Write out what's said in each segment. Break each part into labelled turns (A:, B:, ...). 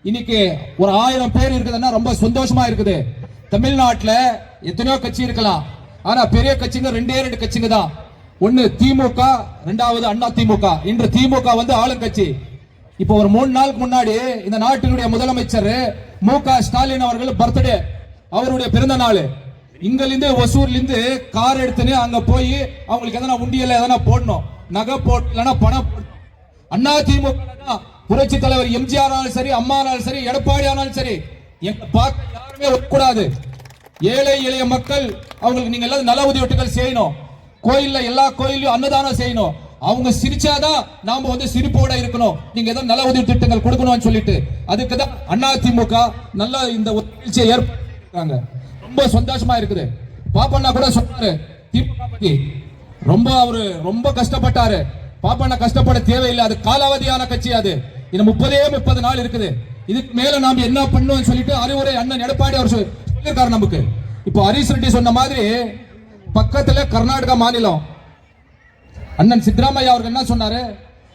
A: இன்னைக்கு ஒரு 1000 பேர் இருக்குதுன்னா ரொம்ப சந்தோஷமா இருக்குது. தமிழ்நாட்டில் எத்தனையோ கட்சி இருக்கலாம், ஆனா பெரிய கட்சிங்க ரெண்டு கட்சிங்க தான். ஒன்னு திமுக, ரெண்டாவது அண்ணா திமுக. இன்று திமுக வந்து ஆளுங்கட்சி. இப்போ ஒரு 3 நாளுக்கு முன்னாடி இந்த நாட்டினுடைய முதலமைச்சர் மு.க. ஸ்டாலின் அவர்கள் பர்த்டே, அவருடைய பிறந்த நாள். இங்கிருந்து ஒசூர்ல இருந்து கார் எடுத்துன்னு அங்க போய் அவங்களுக்கு எதனா உண்டியல எதனா போடணும், நகை போட்டு இல்லைன்னா பணம் போடணும். அண்ணா திமுக புரட்சி தலைவர் எம்ஜிஆர் ஆனாலும் சரி, அம்மா ஆனாலும் சரி, எடப்பாடி ஆனாலும் சரி, எங்க பார்க்க யாருமே ஒக்கக்கூடாது. ஏழை எளிய மக்கள் அவங்களுக்கு நீங்க எல்லாம் நல உதவிகள் செய்யணும். கோயில்ல எல்லா கோயிலையும் அன்னதானம் செய்யணும். அவங்க சிரிச்சாதான் நாம வந்து சிரிப்போட இருக்கணும். நீங்க ஏதாவது நல உதவி திட்டங்கள் கொடுக்கணும்னு சொல்லிட்டு அதுக்கு தான் அண்ணா திமுக நல்ல இந்த நிகழ்ச்சியை ஏற்படுத்திருக்காங்க. ரொம்ப சந்தோஷமா இருக்குது. பாப்பண்ணா கூட சொன்னாரு திமுக பத்தி, அவரு ரொம்ப கஷ்டப்பட்டாரு. பாப்பண்ணா கஷ்டப்பட தேவையில்லை, அது காலாவதியான கட்சி. அது இன்னும் 30 நாள் இருக்குது. இதுக்கு மேல நாம என்ன பண்ணுவோம் சொல்லிட்டு அறிவுரை அண்ணன் எடப்பாடி அவர் சொல்லியிருக்காரு நமக்கு. இப்போ ஹரிஸ் ரெட்டி சொன்ன மாதிரி பக்கத்துல கர்நாடகா மாநிலம் அண்ணன் சித்தராமையா அவர்கள் என்ன சொன்னாரு,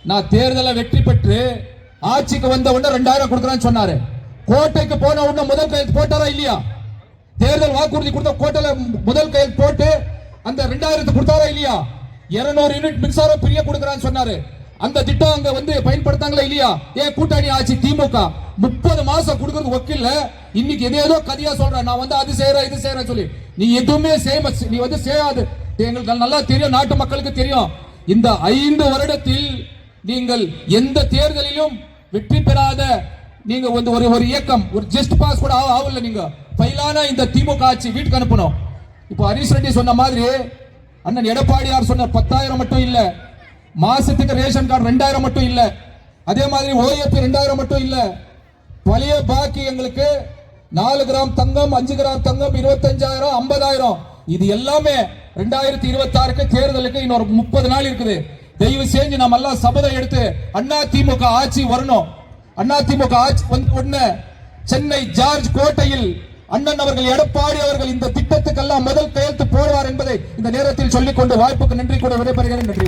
A: நான் தேர்தலை வெற்றி பெற்று ஆட்சிக்கு வந்த உடனே 2000 கொடுக்குறேன்னு சொன்னாரு. கோட்டைக்கு போன உடனே முதல் கையெழுத்து போட்டாரா இல்லையா? தேர்தல் வாக்குறுதி கொடுத்த கோட்டையில முதல் கையெழுத்து போட்டு அந்த 2000 கொடுத்தாரா இல்லையா? 200 யூனிட் மின்சாரம் பிரிய கொடுக்குறான்னு சொன்னாரு. அந்த திட்டம் அங்க வந்து பயன்படுத்தாங்களா இல்லையா? ஏன் கூட்டணி ஆட்சி திமுக 30 மாசம் கொடுக்கறது வக்கீல்ல இன்னைக்கு ஏதோ கதையா சொல்ற, நான் வந்து அது செய்யறேன் இது செய்யறேன் சொல்லி நீ எதுவுமே நீ வந்து செய்யாது. எங்களுக்கு நல்லா தெரியும், நாட்டு மக்களுக்கு தெரியும். இந்த 5 வருடத்தில் நீங்கள் எந்த தேர்தலிலும் வெற்றி பெறாத நீங்க வந்து ஒரு இயக்கம், ஒரு ஜஸ்ட் பாஸ் கூட ஆகல. நீங்க பயிலான இந்த திமுக ஆட்சி வீட்டுக்கு அனுப்பணும். இப்போ ஹரிஸ் ரெட்டி சொன்ன மாதிரி அண்ணன் எடப்பாடியார் சொன்ன 10,000 மட்டும் இல்ல, மாசத்துக்கு ரேஷன் கார்டு 2000 மட்டும் இல்ல, அதே மாதிரி ஓஏபி 2000 மட்டும் இல்ல, பழைய பாக்கி எங்களுக்கு 4 கிராம் தங்கம், 5 கிராம் தங்கம், 25,000, 50,000 இது எல்லாமே 2026 தேர்தலுக்கு இன்னொரு 30 நாள் இருக்குது. தயவு செஞ்சு நம்ம எல்லாம் சபதம் எடுத்து அண்ணா திமுக ஆட்சி வரணும். அண்ணா திமுக ஆட்சி வந்து உடனே சென்னை ஜார்ஜ் கோட்டையில் அண்ணன் அவர்கள் எடப்பாடி அவர்கள் இந்த திட்டத்துக்கெல்லாம் முதல் கையெழுத்து போடுவார் என்பதை இந்த நேரத்தில் சொல்லிக்கொண்டு வாய்ப்புக்கு நன்றி கூட விடைபெறுகிறேன். நன்றி.